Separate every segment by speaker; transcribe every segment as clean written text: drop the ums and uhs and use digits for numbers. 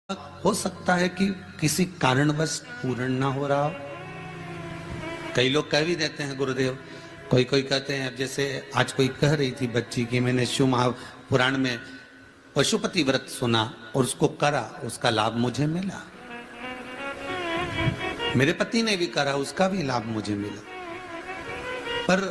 Speaker 1: हो सकता है कि किसी कारणवश पूर्ण ना हो रहा हो। कई लोग कह भी देते हैं गुरुदेव, कोई कोई कहते हैं, अब जैसे आज कोई कह रही थी बच्ची कि मैंने शिव महापुराण में पशुपति व्रत सुना और उसको करा, उसका लाभ मुझे मिला। मेरे पति ने भी करा, उसका भी लाभ मुझे मिला। पर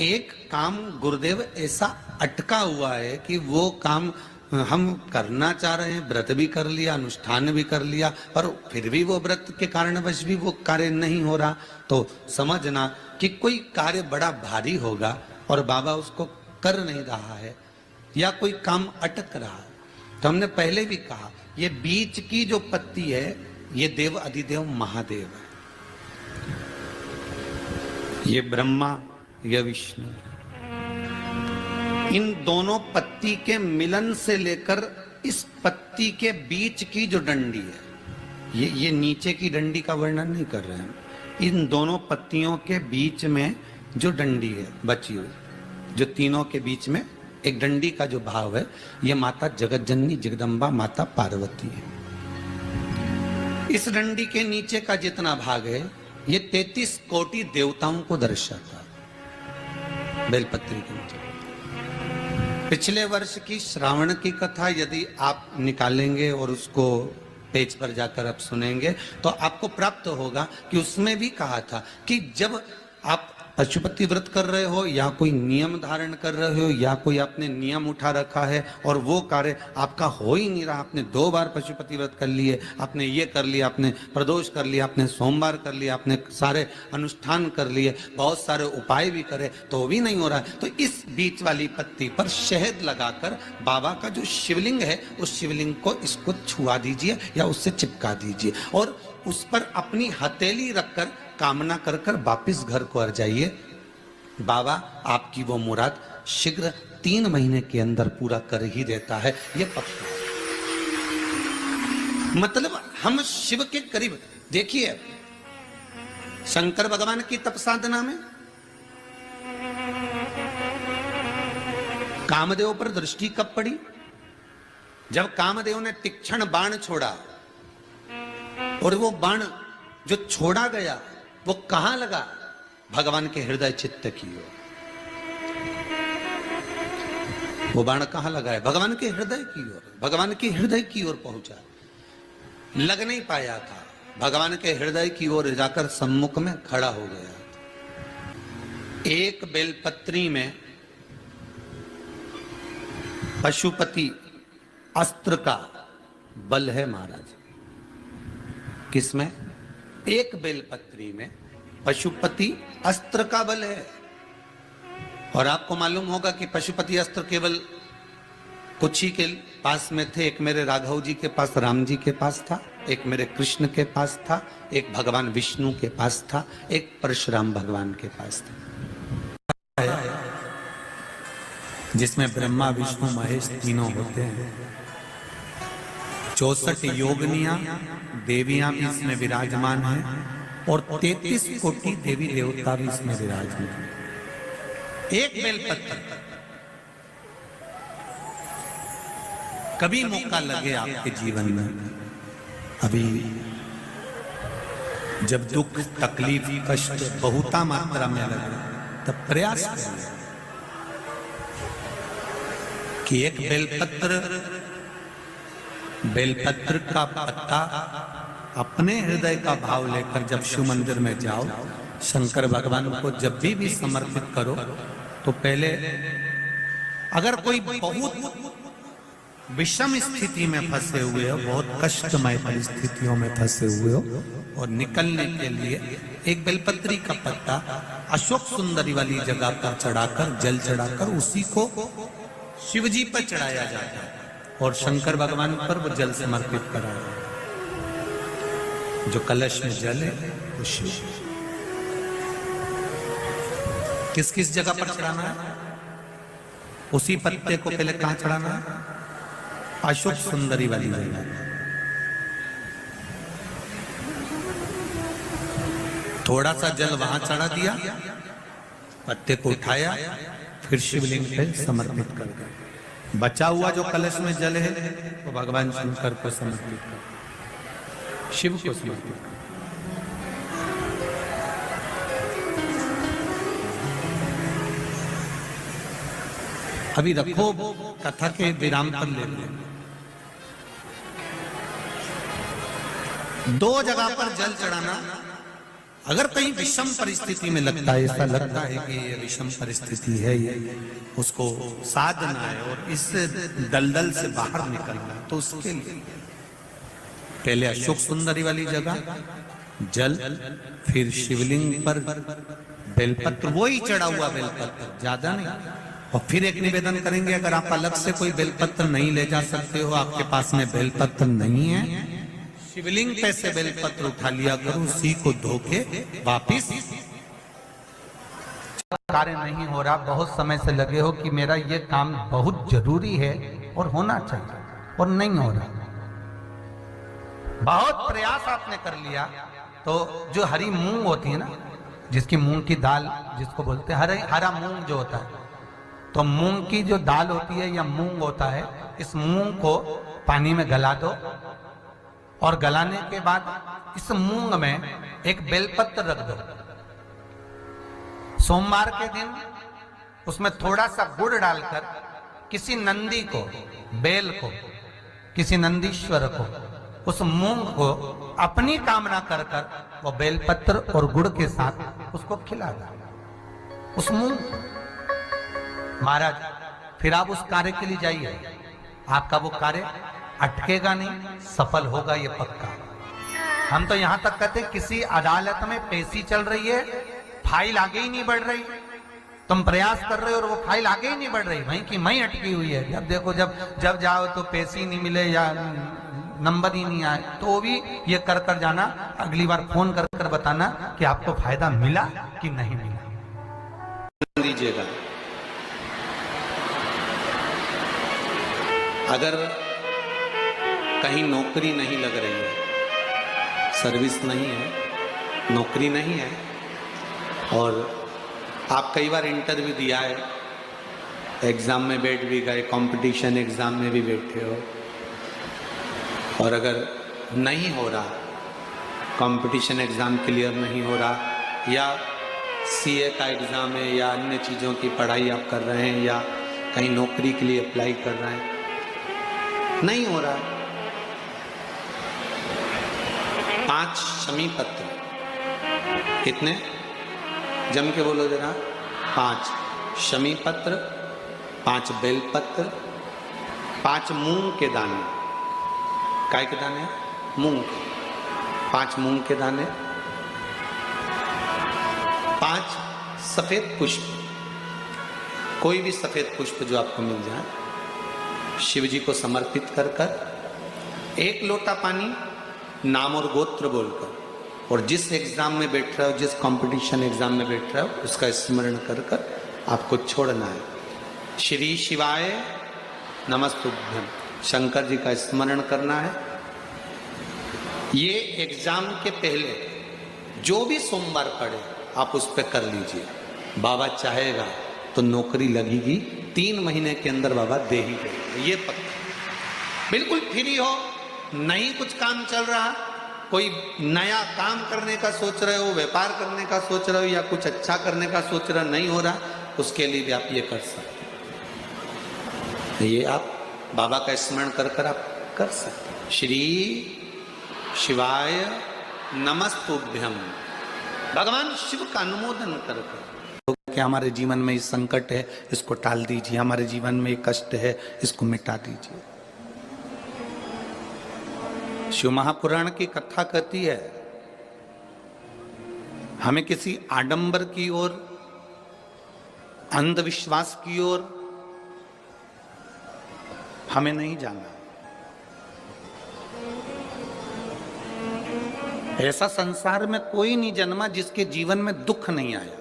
Speaker 1: एक काम गुरुदेव ऐसा अटका हुआ है कि वो काम हम करना चाह रहे हैं, व्रत भी कर लिया, अनुष्ठान भी कर लिया, पर फिर भी वो व्रत के कारणवश भी वो कार्य नहीं हो रहा। तो समझना कि कोई कार्य बड़ा भारी होगा और बाबा उसको कर नहीं रहा है, या कोई काम अटक रहा है। तो हमने पहले भी कहा, ये बीच की जो पत्ती है ये देव अधिदेव महादेव है, ये ब्रह्मा, ये विष्णु। इन दोनों पत्ती के मिलन से लेकर इस पत्ती के बीच की जो डंडी है, ये नीचे की डंडी का वर्णन नहीं कर रहे हैं, इन दोनों पत्तियों के बीच में जो डंडी है बची हुई, जो तीनों के बीच में एक डंडी का जो भाव है, ये माता जगतजननी जगदम्बा माता पार्वती है। इस डंडी के नीचे का जितना भाग है ये 33 कोटि देवताओं को दर्शाता है। बेलपत्री के नीचे पिछले वर्ष की श्रावण की कथा यदि आप निकालेंगे और उसको पेज पर जाकर आप सुनेंगे तो आपको प्राप्त होगा कि उसमें भी कहा था कि जब आप पशुपति व्रत कर रहे हो या कोई नियम धारण कर रहे हो या कोई आपने नियम उठा रखा है और वो कार्य आपका हो ही नहीं रहा, आपने 2 बार पशुपति व्रत कर लिए, आपने ये कर लिया, आपने प्रदोष कर लिया, आपने सोमवार कर लिया, आपने सारे अनुष्ठान कर लिए, बहुत सारे उपाय भी करे तो भी नहीं हो रहा है, तो इस बीच वाली पत्ती पर शहद लगाकर बाबा का जो शिवलिंग है उस शिवलिंग को इसको छुआ दीजिए या उससे चिपका दीजिए और उस पर अपनी हथेली रखकर कामना कर कर वापिस घर को आ जाइए। बाबा आपकी वो मुराद शीघ्र 3 महीने के अंदर पूरा कर ही देता है। ये पक्का, मतलब हम शिव के करीब। देखिए शंकर भगवान की तप साधना में कामदेव पर दृष्टि कब पड़ी? जब कामदेव ने तीक्ष्ण बाण छोड़ा और वो बाण जो छोड़ा गया वो कहां लगा? भगवान के हृदय चित्त की ओर। वो बाण कहां लगा है? भगवान के हृदय की ओर, भगवान के हृदय की ओर पहुंचा। लग नहीं पाया था, भगवान के हृदय की ओर जाकर सम्मुख में खड़ा हो गया। एक बेलपत्री में पशुपति अस्त्र का बल है महाराज। किसमें? एक बेलपत्री में पशुपति अस्त्र का बल है। और आपको मालूम होगा कि पशुपति अस्त्र केवल कुछ ही के पास में थे। एक मेरे राघव जी के पास, राम जी के पास था, एक मेरे कृष्ण के पास था, एक भगवान विष्णु के पास था, एक परशुराम भगवान के पास था, जिसमें ब्रह्मा विष्णु महेश तीनों होते हैं। 64 योगनियां देवियां भी इसमें विराजमान हैं और 33 कोटि देवी देवता भी इसमें विराजमान हैं। एक बेलपत्र, कभी मौका लगे आपके जीवन में, अभी जब दुख तकलीफ कष्ट बहुता मात्रा में लगे, तब प्रयास करें कि एक बेलपत्र का पत्ता अपने हृदय का भाव लेकर जब शिव मंदिर में जाओ, शंकर भगवान को जब भी समर्पित करो, तो पहले अगर कोई बहुत विषम स्थिति में फंसे हुए हो, बहुत कष्टमय परिस्थितियों में फंसे हुए हो, और निकलने के लिए एक बेलपत्री का पत्ता अशोक सुंदरी वाली जगह पर चढ़ाकर, जल चढ़ाकर उसी को शिवजी पर चढ़ाया जाता है और शंकर भगवान पर वो जल समर्पित करा। जो कलश में जल है वो शिव। किस किस जगह पर चढ़ाना है? उसी पत्ते को पहले कहां चढ़ाना है? अशोक सुंदरी वाली जगह। थोड़ा सा जल वहां चढ़ा दिया, पत्ते को उठाया, फिर शिवलिंग पे समर्पित कर दिया। बचा हुआ जो कलश में जल है वो भगवान शंकर को समर्पित कर, शिव को समर्पित कर। अभी रखो, कथा के विराम पर ले लो। दो जगह पर जल चढ़ाना, अगर कहीं विषम परिस्थिति में लगता है, ऐसा लगता है कि ये विषम परिस्थिति है, ये उसको साधना है और इस दलदल से बाहर निकलना है, तो उसके लिए पहले अशोक सुंदरी वाली जगह जल, फिर शिवलिंग पर बेलपत्र, वही चढ़ा हुआ बेलपत्र, ज्यादा नहीं। और फिर एक निवेदन करेंगे, अगर आप अलग से कोई बेलपत्र नहीं ले जा सकते हो, आपके पास में बेलपत्र नहीं है, शिवलिंग पे से बेलपत्र उठा लिया करो, उसी को धो के वापिस। कार्य नहीं हो रहा, बहुत समय से लगे हो कि मेरा ये काम बहुत जरूरी है और होना चाहिए, और नहीं हो रहा, बहुत प्रयास आपने कर लिया, तो जो हरी मूंग होती है ना, जिसकी मूंग की दाल जिसको बोलते हैं, हरा मूंग जो होता है, तो मूंग की जो दाल होती है या मूंग होता है, इस मूंग को पानी में गला दो, और गलाने के बाद इस मूंग में एक बेलपत्र रख दो। सोमवार के दिन उसमें थोड़ा सा गुड़ डालकर किसी नंदी को, बेल को, किसी नंदीश्वर को, उस मूंग को अपनी कामना कर कर वो बेलपत्र और गुड़ के साथ उसको खिला दो, उस मूंग। महाराज फिर आप उस कार्य के लिए जाइए, आपका वो कार्य अटकेगा नहीं, सफल होगा ये पक्का। हम तो यहां तक कहते, किसी अदालत में पेशी चल रही है, फाइल आगे ही नहीं बढ़ रही, तुम प्रयास कर रहे हो और वो फाइल आगे ही नहीं बढ़ रही, वहीं की वहीं अटकी हुई है। जब देखो, जब जाओ तो पेशी नहीं मिले या नंबर ही नहीं आए, तो भी ये कर कर जाना, अगली बार फोन कर कर बताना कि आपको फायदा मिला कि नहीं मिला। दीजिएगा, अगर कहीं नौकरी नहीं लग रही है, सर्विस नहीं है, नौकरी नहीं है, और आप कई बार इंटरव्यू दिया है, एग्जाम में बैठ भी गए, कंपटीशन एग्जाम में भी बैठे हो, और अगर नहीं हो रहा, कंपटीशन एग्जाम क्लियर नहीं हो रहा, या सीए का एग्जाम है, या अन्य चीज़ों की पढ़ाई आप कर रहे हैं, या कहीं नौकरी के लिए अप्लाई कर रहे हैं, नहीं हो रहा, 5 शमी पत्र, कितने जम के बोलो जरा, 5 शमी पत्र, 5 बेल पत्र, 5 मूंग के दाने, काय के दाने, मूंग के, 5 मूंग के दाने, 5 सफेद पुष्प, कोई भी सफेद पुष्प जो आपको मिल जाए, शिव जी को समर्पित कर कर 1 लोटा पानी, नाम और गोत्र बोलकर, और जिस एग्जाम में बैठ रहे हो, जिस कंपटीशन एग्जाम में बैठ रहे हो, उसका स्मरण कर कर आपको छोड़ना है। श्री शिवाय नमस्तुभ्यम, शंकर जी का स्मरण करना है। ये एग्जाम के पहले जो भी सोमवार पड़े आप उस पर कर लीजिए, बाबा चाहेगा तो नौकरी लगेगी, 3 महीने के अंदर बाबा दे ही देगा, ये पक्का। बिल्कुल फ्री हो, नहीं कुछ काम चल रहा, कोई नया काम करने का सोच रहे हो, व्यापार करने का सोच रहे हो, या कुछ अच्छा करने का सोच रहे हो, नहीं हो रहा, उसके लिए भी आप ये कर सकते, ये आप बाबा का स्मरण कर कर आप कर सकते। श्री शिवाय नमस्तुभ्यम, भगवान शिव का अनुमोदन कर कर, कि हमारे जीवन में ये संकट है, इसको टाल दीजिए, हमारे जीवन में ये कष्ट है, इसको मिटा दीजिए। शिव महापुराण की कथा कहती है, हमें किसी आडंबर की ओर, अंधविश्वास की ओर हमें नहीं जाना। ऐसा संसार में कोई नहीं जन्मा जिसके जीवन में दुख नहीं आया।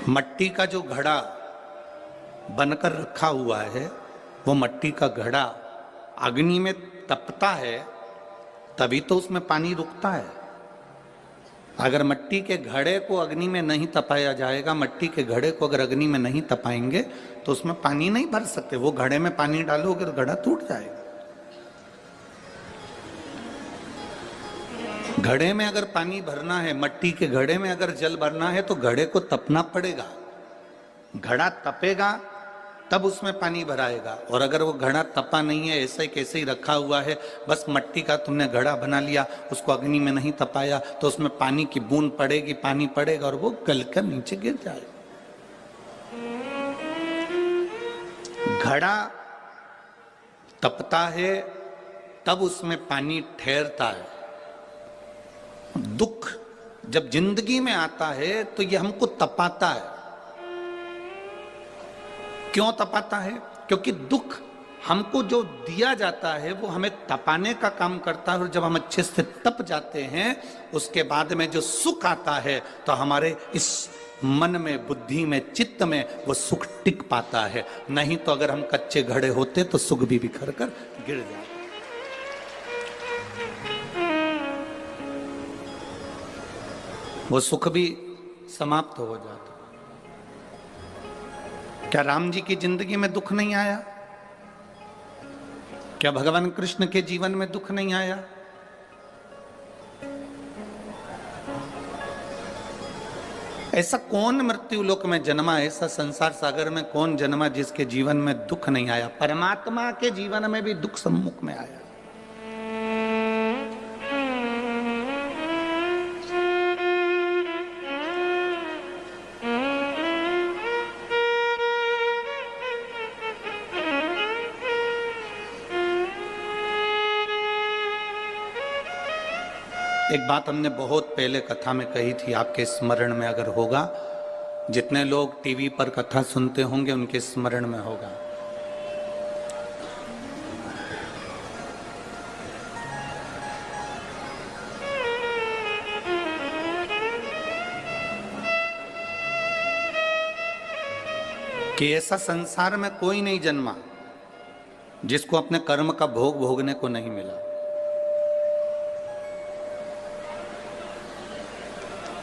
Speaker 1: मट्टी का जो घड़ा बनकर रखा हुआ है, वो मट्टी का घड़ा अग्नि में तपता है, तभी तो उसमें पानी रुकता है। अगर मट्टी के घड़े को अग्नि में नहीं तपाया जाएगा, मट्टी के घड़े को अगर अग्नि में नहीं तपाएंगे तो उसमें पानी नहीं भर सकते। वो घड़े में पानी डालोगे तो घड़ा टूट जाएगा। घड़े में अगर पानी भरना है, मट्टी के घड़े में अगर जल भरना है तो घड़े को तपना पड़ेगा। घड़ा तपेगा तब उसमें पानी भराएगा। और अगर वो घड़ा तपा नहीं है, ऐसे ही कैसे ही रखा हुआ है, बस मट्टी का तुमने घड़ा बना लिया, उसको अग्नि में नहीं तपाया, तो उसमें पानी की बूंद पड़ेगी, पानी पड़ेगा और वो गल कर नीचे गिर जाएगा। घड़ा तपता है तब उसमें पानी ठहरता है। दुख जब जिंदगी में आता है तो ये हमको तपाता है। क्यों तपाता है? क्योंकि दुख हमको जो दिया जाता है वो हमें तपाने का काम करता है। और जब हम अच्छे से तप जाते हैं, उसके बाद में जो सुख आता है तो हमारे इस मन में, बुद्धि में, चित्त में वो सुख टिक पाता है। नहीं तो अगर हम कच्चे घड़े होते तो सुख भी बिखर कर गिर जाता। वो सुख भी समाप्त हो जाता। क्या राम जी की जिंदगी में दुख नहीं आया? क्या भगवान कृष्ण के जीवन में दुख नहीं आया? ऐसा कौन मृत्यु लोक में जन्मा, ऐसा संसार सागर में कौन जन्मा जिसके जीवन में दुख नहीं आया? परमात्मा के जीवन में भी दुख सम्मुख में आया। एक बात हमने बहुत पहले कथा में कही थी, आपके स्मरण में अगर होगा, जितने लोग टीवी पर कथा सुनते होंगे उनके स्मरण में होगा। कि ऐसा संसार में कोई नहीं जन्मा जिसको अपने कर्म का भोग भोगने को नहीं मिला।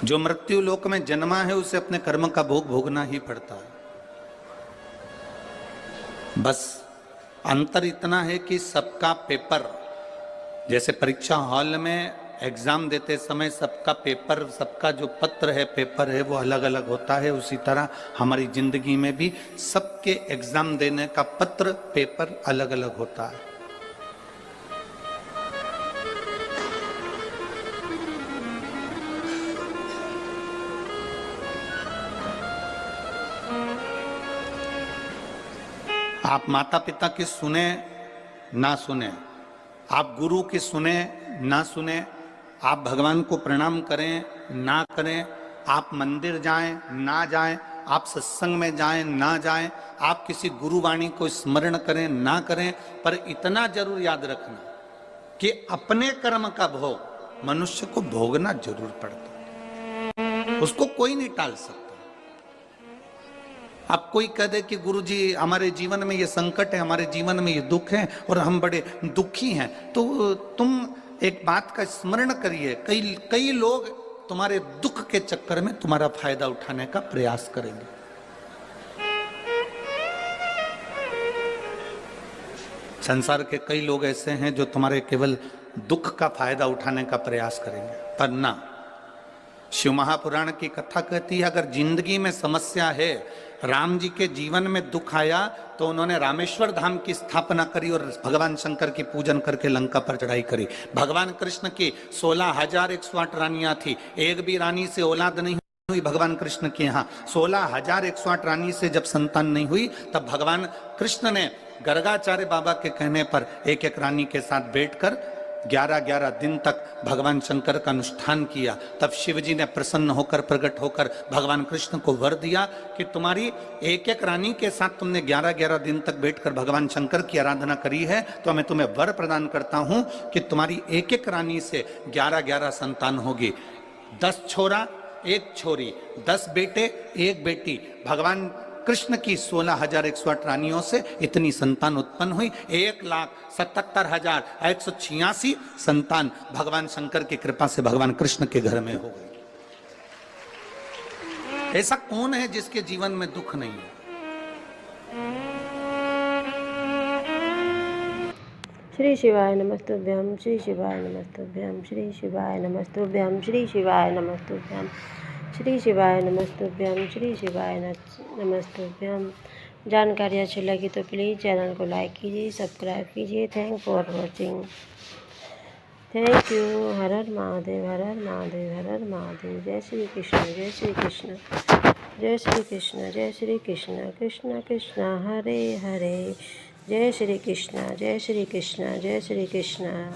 Speaker 1: जो मृत्यु लोक में जन्मा है उसे अपने कर्म का भोग भोगना ही पड़ता है। बस अंतर इतना है कि सबका पेपर, जैसे परीक्षा हॉल में एग्जाम देते समय सबका पेपर, सबका जो पत्र है, पेपर है, वो अलग अलग होता है, उसी तरह हमारी जिंदगी में भी सबके एग्जाम देने का पत्र, पेपर अलग अलग होता है। आप माता पिता की सुने ना सुने, आप गुरु की सुने ना सुने, आप भगवान को प्रणाम करें ना करें, आप मंदिर जाएं ना जाएं, आप सत्संग में जाएं ना जाएं, आप किसी गुरुवाणी को स्मरण करें ना करें, पर इतना जरूर याद रखना कि अपने कर्म का भोग मनुष्य को भोगना जरूर पड़ता है। उसको कोई नहीं टाल सकता। अब कोई कह दे कि गुरुजी हमारे जीवन में ये संकट है, हमारे जीवन में ये दुख है और हम बड़े दुखी हैं, तो तुम एक बात का स्मरण करिए, कई लोग तुम्हारे दुख के चक्कर में तुम्हारा फायदा उठाने का प्रयास करेंगे। संसार के कई लोग ऐसे हैं जो तुम्हारे केवल दुख का फायदा उठाने का प्रयास करेंगे, पर ना। शिव महापुराण की कथा कहती है, अगर जिंदगी में समस्या है, राम जी के जीवन में दुख आया तो उन्होंने रामेश्वर धाम की स्थापना करी और भगवान शंकर की पूजन करके लंका पर चढ़ाई करी। भगवान कृष्ण की 16,108 रानियां थी, एक भी रानी से औलाद नहीं हुई। भगवान कृष्ण के यहाँ 16,108 रानी से जब संतान नहीं हुई, तब भगवान कृष्ण ने गर्गाचार्य बाबा के कहने पर एक एक रानी के साथ बैठकर 11-11 दिन तक भगवान शंकर का अनुष्ठान किया। तब शिव जी ने प्रसन्न होकर, प्रकट होकर भगवान कृष्ण को वर दिया कि तुम्हारी एक एक रानी के साथ तुमने 11-11 दिन तक बैठकर भगवान शंकर की आराधना करी है, तो मैं तुम्हें वर प्रदान करता हूं कि तुम्हारी एक एक रानी से 11-11 संतान होगी। 10 छोरा 1 छोरी, 10 बेटे 1 बेटी। भगवान कृष्ण की 16,108 रानियों से इतनी संतान उत्पन्न हुई। 1,77,186 संतान भगवान शंकर की कृपा से भगवान कृष्ण के घर में हो गई। ऐसा कौन है जिसके जीवन में दुख नहीं है?
Speaker 2: श्री शिवाय नमस्तुभ्यं, श्री शिवाय नमस्तुभ्यं, श्री शिवाय नमस्तुभ्यं, श्री शिवाय नमस्तुभ्यं, श्री शिवाय नमस्तुभ्यं, श्री शिवाय नमस्तुभ्यं। जानकारी अच्छी लगी तो प्लीज़ चैनल को लाइक कीजिए, सब्सक्राइब कीजिए। Thank for watching. Thank you. हर हर महादेव, हर हर महादेव, हर हर महादेव। जय श्री कृष्ण, जय श्री कृष्ण, जय श्री कृष्ण, जय श्री कृष्ण, कृष्ण कृष्ण हरे हरे। जय श्री कृष्ण, जय श्री कृष्ण, जय श्री कृष्ण।